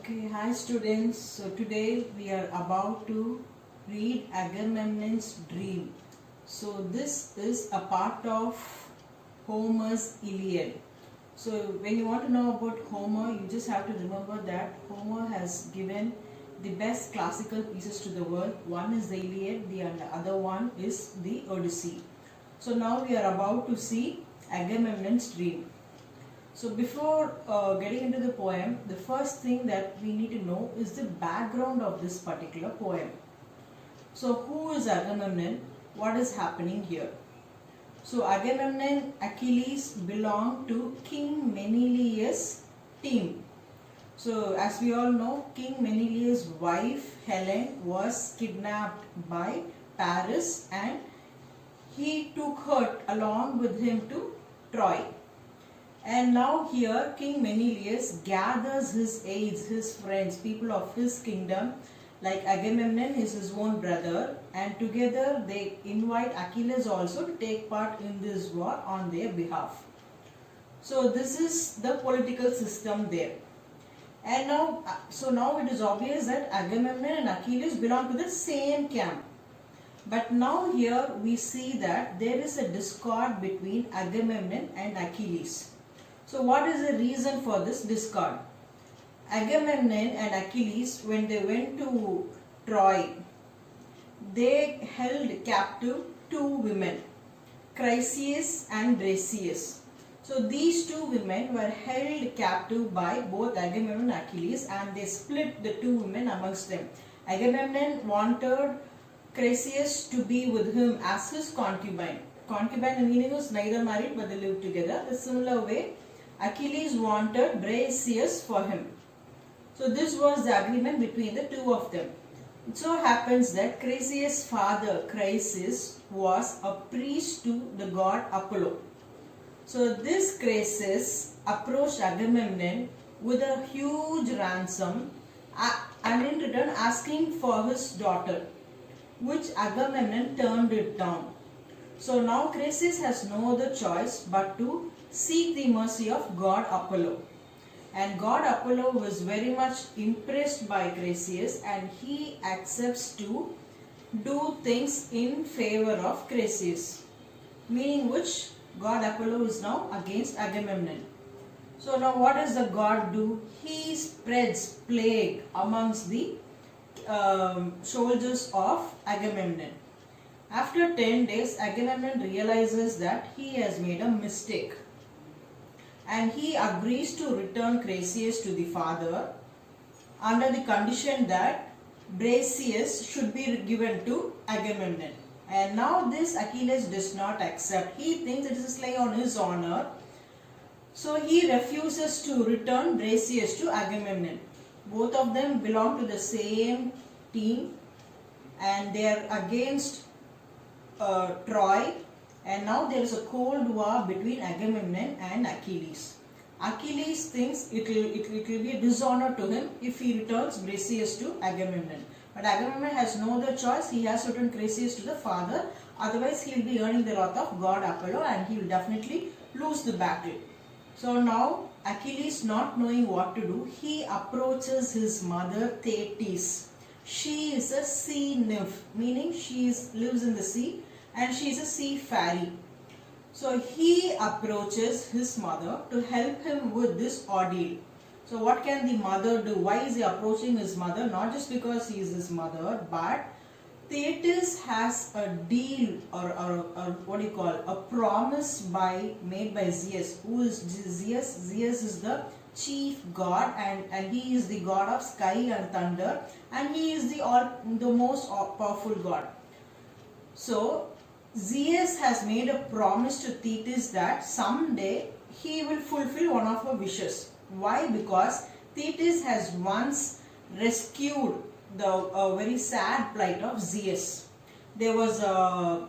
Okay, hi students. So today we are about to read Agamemnon's dream. So this is a part of Homer's Iliad. So when you want to know about Homer, you just have to remember that Homer has given the best classical pieces to the world. One is the Iliad, the other one is the Odyssey. So now we are about to see Agamemnon's dream. So before getting into the poem, the first thing that we need to know is the background of this particular poem. So who is Agamemnon? What is happening here? So Agamemnon, Achilles belong to King Menelaus' team. So as we all know, King Menelaus' wife Helen was kidnapped by Paris and he took her along with him to Troy. And now here King Menelaus gathers his aides, his friends, people of his kingdom, like Agamemnon is his own brother, and together they invite Achilles also to take part in this war on their behalf. So this is the political system there. And now it is obvious that Agamemnon and Achilles belong to the same camp. But now here we see that there is a discord between Agamemnon and Achilles. So what is the reason for this discord? Agamemnon and Achilles, when they went to Troy, they held captive two women, Chryseis and Briseis. So these two women were held captive by both Agamemnon and Achilles, and they split the two women amongst them. Agamemnon wanted Chryseis to be with him as his concubine. Concubine, the meaning is neither married but they lived together. The similar way, Achilles wanted Briseis for him. So this was the agreement between the two of them. It so happens that Chryseis' father, Chryses, was a priest to the god Apollo. So this Chryses approached Agamemnon with a huge ransom and in return asking for his daughter, which Agamemnon turned it down. So now Chryses has no other choice but to seek the mercy of God Apollo. And God Apollo was very much impressed by Chryseis and he accepts to do things in favor of Chryseis. Meaning which God Apollo is now against Agamemnon. So now what does the god do? He spreads plague amongst the soldiers of Agamemnon. After 10 days, Agamemnon realizes that he has made a mistake. And he agrees to return Chryseis to the father under the condition that Briseis should be given to Agamemnon. And now this Achilles does not accept. He thinks it is a slay on his honor. So he refuses to return Briseis to Agamemnon. Both of them belong to the same team and they are against Troy. And now there is a cold war between Agamemnon and Achilles. Achilles thinks it will be a dishonor to him if he returns Briseis to Agamemnon. But Agamemnon has no other choice. He has to return Chryseis to the father. Otherwise he will be earning the wrath of god Apollo and he will definitely lose the battle. So now Achilles, not knowing what to do, he approaches his mother Thetis. She is a sea nymph, meaning she lives in the sea. And she is a sea fairy. So he approaches his mother to help him with this ordeal. So what can the mother do? Why is he approaching his mother? Not just because he is his mother, but Thetis has a deal or what do you call, a promise made by Zeus. Who is Zeus? Zeus is the chief god and he is the god of sky and thunder and he is the most powerful god. So Zeus has made a promise to Thetis that someday he will fulfill one of her wishes. Why? Because Thetis has once rescued the very sad plight of Zeus. There was a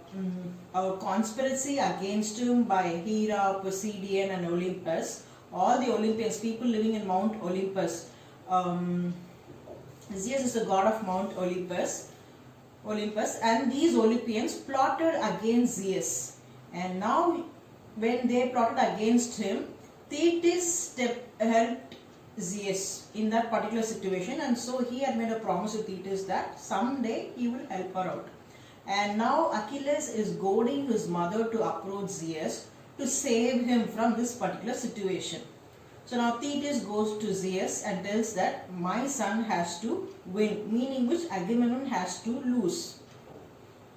conspiracy against him by Hera, Poseidon and Olympus. All the Olympians, people living in Mount Olympus. Zeus is the god of Mount Olympus and these Olympians plotted against Zeus. And now when they plotted against him, Thetis helped Zeus in that particular situation, and so he had made a promise to Thetis that someday he will help her out. And now Achilles is goading his mother to approach Zeus to save him from this particular situation. So now Thetis goes to Zeus and tells that my son has to win, meaning which Agamemnon has to lose.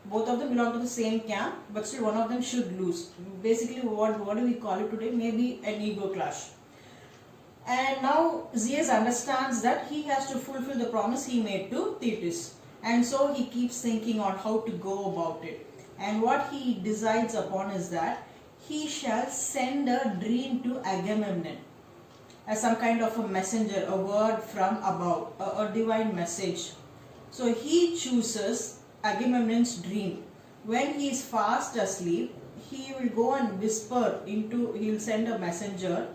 Both of them belong to the same camp, but still one of them should lose. Basically, what do we call it today? Maybe an ego clash. And now Zeus understands that he has to fulfill the promise he made to Thetis. And so he keeps thinking on how to go about it. And what he decides upon is that he shall send a dream to Agamemnon as some kind of a messenger, a word from above, a divine message. So he chooses Agamemnon's dream. When he is fast asleep, he will go and he will send a messenger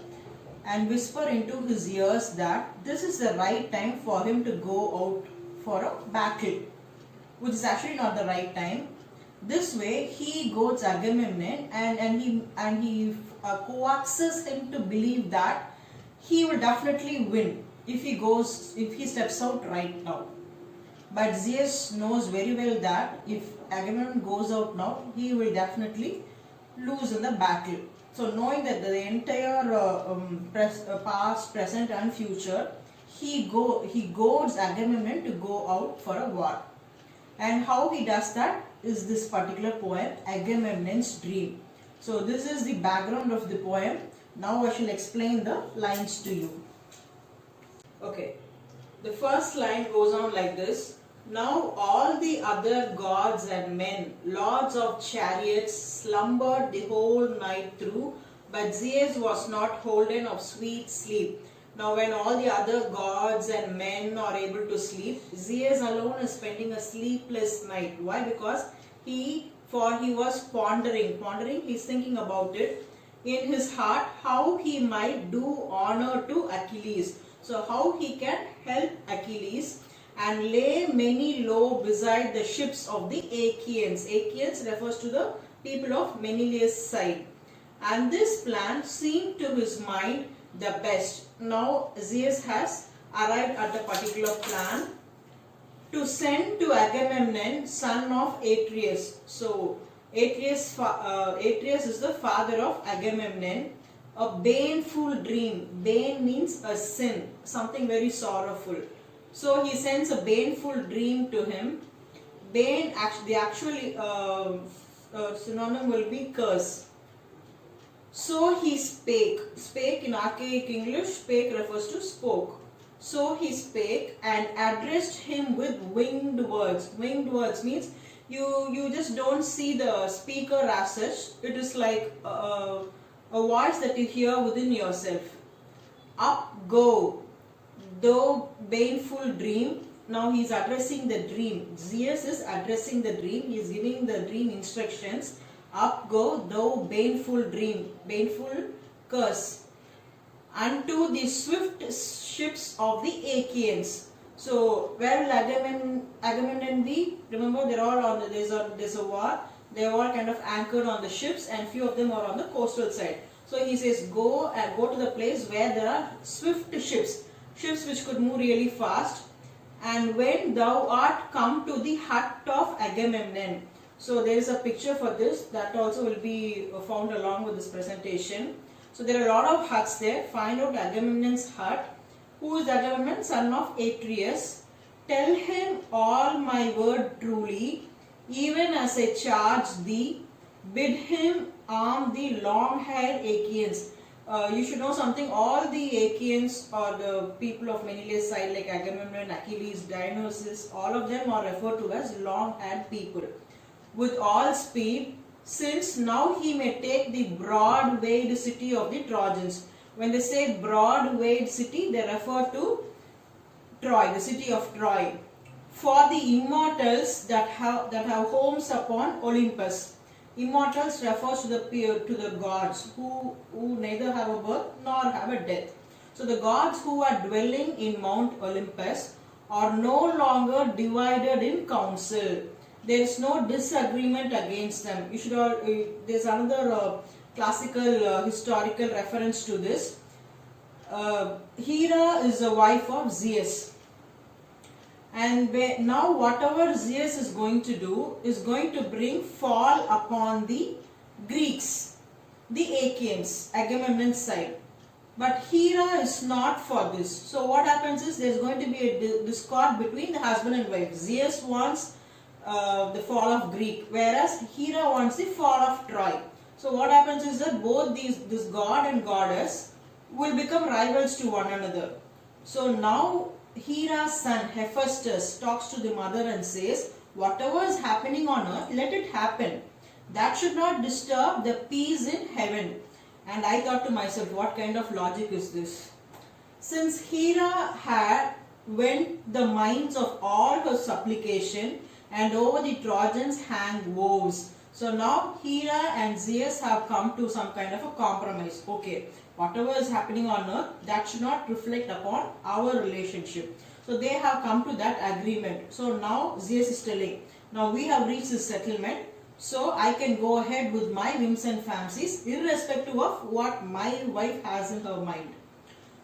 and whisper into his ears that this is the right time for him to go out for a battle, which is actually not the right time. This way he goads Agamemnon and he coaxes him to believe that he will definitely win if he steps out right now. But Zeus knows very well that if Agamemnon goes out now, he will definitely lose in the battle. So knowing that the entire past, present and future, he goads Agamemnon to go out for a war. And how he does that is this particular poem, Agamemnon's Dream. So this is the background of the poem. Now I shall explain the lines to you. Okay, the first line goes on like this. Now all the other gods and men, lords of chariots, slumbered the whole night through, but Zeus was not holden of sweet sleep. Now when all the other gods and men are able to sleep, Zeus alone is spending a sleepless night. Why? Because he was pondering, he's thinking about it in his heart, how he might do honor to Achilles. So how he can help Achilles and lay many low beside the ships of the Achaeans. Achaeans refers to the people of Menelaus' side. And this plan seemed to his mind the best. Now Zeus has arrived at a particular plan to send to Agamemnon, son of Atreus. So Atreus is the father of Agamemnon. A baneful dream. Bane means a sin, something very sorrowful. So he sends a baneful dream to him. Bane, the actual synonym will be curse. So he spake. Spake in archaic English, spake refers to spoke. So he spake and addressed him with winged words. Winged words means you just don't see the speaker as such. It is like a voice that you hear within yourself. Up go, though baneful dream. Now he is addressing the dream. Zeus is addressing the dream. He is giving the dream instructions. Up go, thou baneful dream, baneful curse, unto the swift ships of the Achaeans. So where will Agamemnon be? Remember, they're all on there's a war. They're all kind of anchored on the ships, and few of them are on the coastal side. So he says, go to the place where there are swift ships which could move really fast. And when thou art come to the hut of Agamemnon. So there is a picture for this that also will be found along with this presentation. So there are a lot of huts there. Find out Agamemnon's hut. Who is Agamemnon? Son of Atreus. Tell him all my word truly, even as I charge thee. Bid him arm the long-haired Achaeans. You should know something. All the Achaeans or the people of Menelaus' side, like Agamemnon, Achilles, Dionysus, all of them are referred to as long-haired people. With all speed, since now he may take the broad-wayed city of the Trojans. When they say broad-wayed city, they refer to Troy, the city of Troy. For the immortals that have homes upon Olympus. Immortals refers to the gods who neither have a birth nor have a death. So the gods who are dwelling in Mount Olympus are no longer divided in council. There is no disagreement against them. You should there's another classical historical reference to this. Hera is the wife of Zeus. And now whatever Zeus is going to do is going to bring fall upon the Greeks, the Achaeans, Agamemnon's side. But Hera is not for this. So what happens is there is going to be a discord between the husband and wife. Zeus wants the fall of Greek, whereas Hera wants the fall of Troy. So what happens is that both this god and goddess will become rivals to one another. So now Hera's son Hephaestus talks to the mother and says, whatever is happening on earth, let it happen. That should not disturb the peace in heaven. And I thought to myself, what kind of logic is this? Since Hera had went the minds of all her supplication, and over the Trojans hang woes. So now Hera and Zeus have come to some kind of a compromise. Okay, whatever is happening on earth, that should not reflect upon our relationship. So they have come to that agreement. So now Zeus is telling, now we have reached this settlement, so I can go ahead with my whims and fancies irrespective of what my wife has in her mind.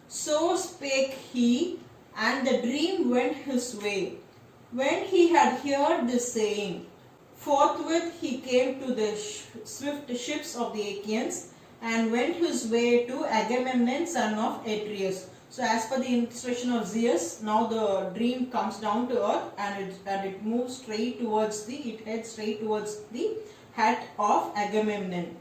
So spake he, and the dream went his way. When he had heard this saying, forthwith he came to the swift ships of the Achaeans and went his way to Agamemnon son of Atreus. So as per the instruction of Zeus, now the dream comes down to earth and it moves straight towards it heads straight towards the hut of Agamemnon.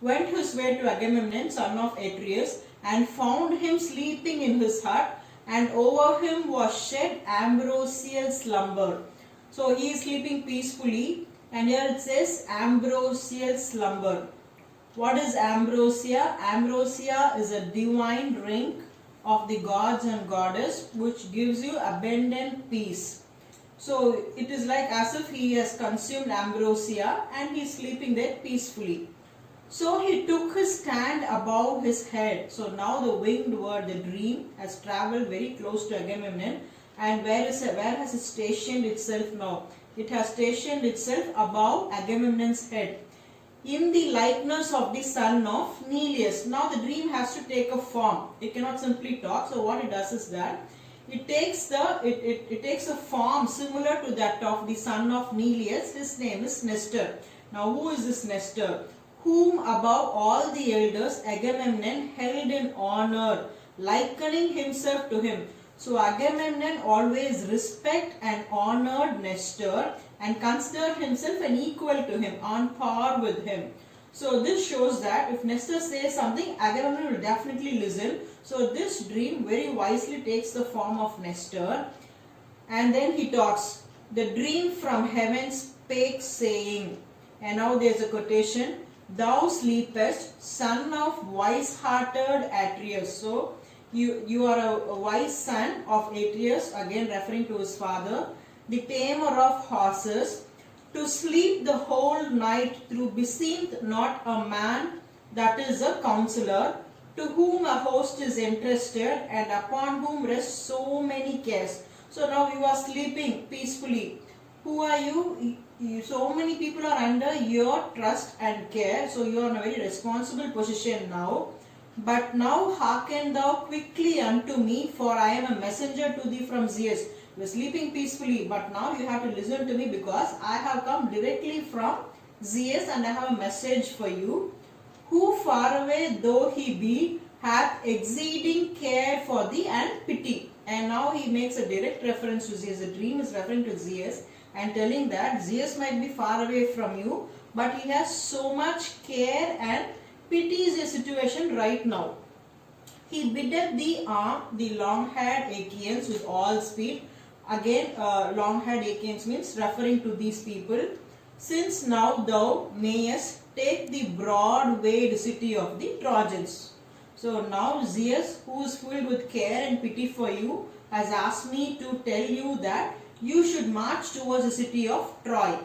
Went his way to Agamemnon son of Atreus and found him sleeping in his hut, and over him was shed ambrosial slumber. So he is sleeping peacefully, and here it says ambrosial slumber. What is ambrosia? Ambrosia is a divine drink of the gods and goddess which gives you abundant peace. So it is like as if he has consumed ambrosia and he is sleeping there peacefully. So he took his stand above his head. So now the winged word, the dream, has travelled very close to Agamemnon. And where has it stationed itself now? It has stationed itself above Agamemnon's head, in the likeness of the son of Neleus. Now the dream has to take a form. It cannot simply talk. So what it does is that it takes a form similar to that of the son of Neleus. His name is Nestor. Now who is this Nestor? Whom above all the elders Agamemnon held in honor, likening himself to him. So Agamemnon always respect and honored Nestor and considered himself an equal to him, on par with him. So this shows that if Nestor says something, Agamemnon will definitely listen. So this dream very wisely takes the form of Nestor. And then he talks, the dream from heaven spake saying, and now there is a quotation, thou sleepest, son of wise-hearted Atreus. So you are a wise son of Atreus, again referring to his father, the tamer of horses, to sleep the whole night through beseemeth not a man that is a counselor, to whom a host is entrusted and upon whom rest so many cares. So now you are sleeping peacefully. Who are you? So many people are under your trust and care. So you are in a very responsible position now. But now hearken thou quickly unto me, for I am a messenger to thee from Zeus. You are sleeping peacefully, but now you have to listen to me, because I have come directly from Zeus and I have a message for you. Who far away though he be, hath exceeding care for thee and pity. And now he makes a direct reference to Zeus. The dream is referring to Zeus and telling that Zeus might be far away from you, but he has so much care and pities your situation right now. He biddeth thee arm the long-haired Achaeans with all speed. Again, long-haired Achaeans means referring to these people. Since now thou mayest take the broad-wayed city of the Trojans. So now Zeus, who is filled with care and pity for you, has asked me to tell you that you should march towards the city of Troy.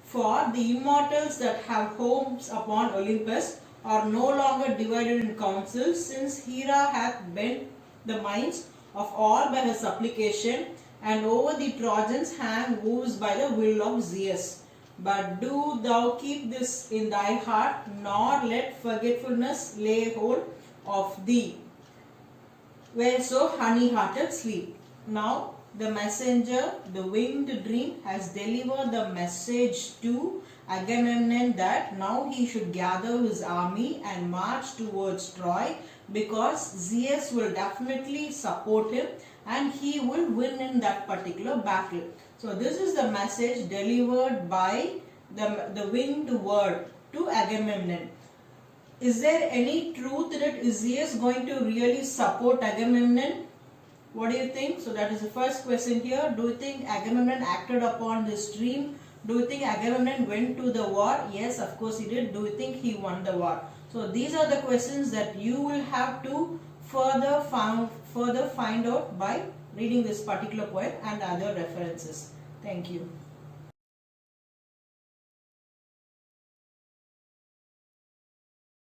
For the immortals that have homes upon Olympus are no longer divided in councils, since Hera hath bent the minds of all by her supplication, and over the Trojans hang woes by the will of Zeus. But do thou keep this in thy heart, nor let forgetfulness lay hold of thee. were so honey-hearted sleep. Now the messenger, the winged dream, has delivered the message to Agamemnon that now he should gather his army and march towards Troy, because Zeus will definitely support him and he will win in that particular battle. So this is the message delivered by the winged word to Agamemnon. Is there any truth in it? Is Zeus going to really support Agamemnon? What do you think? So that is the first question here. Do you think Agamemnon acted upon this dream? Do you think Agamemnon went to the war? Yes, of course he did. Do you think he won the war? So these are the questions that you will have to further find out by reading this particular poem and other references. Thank you.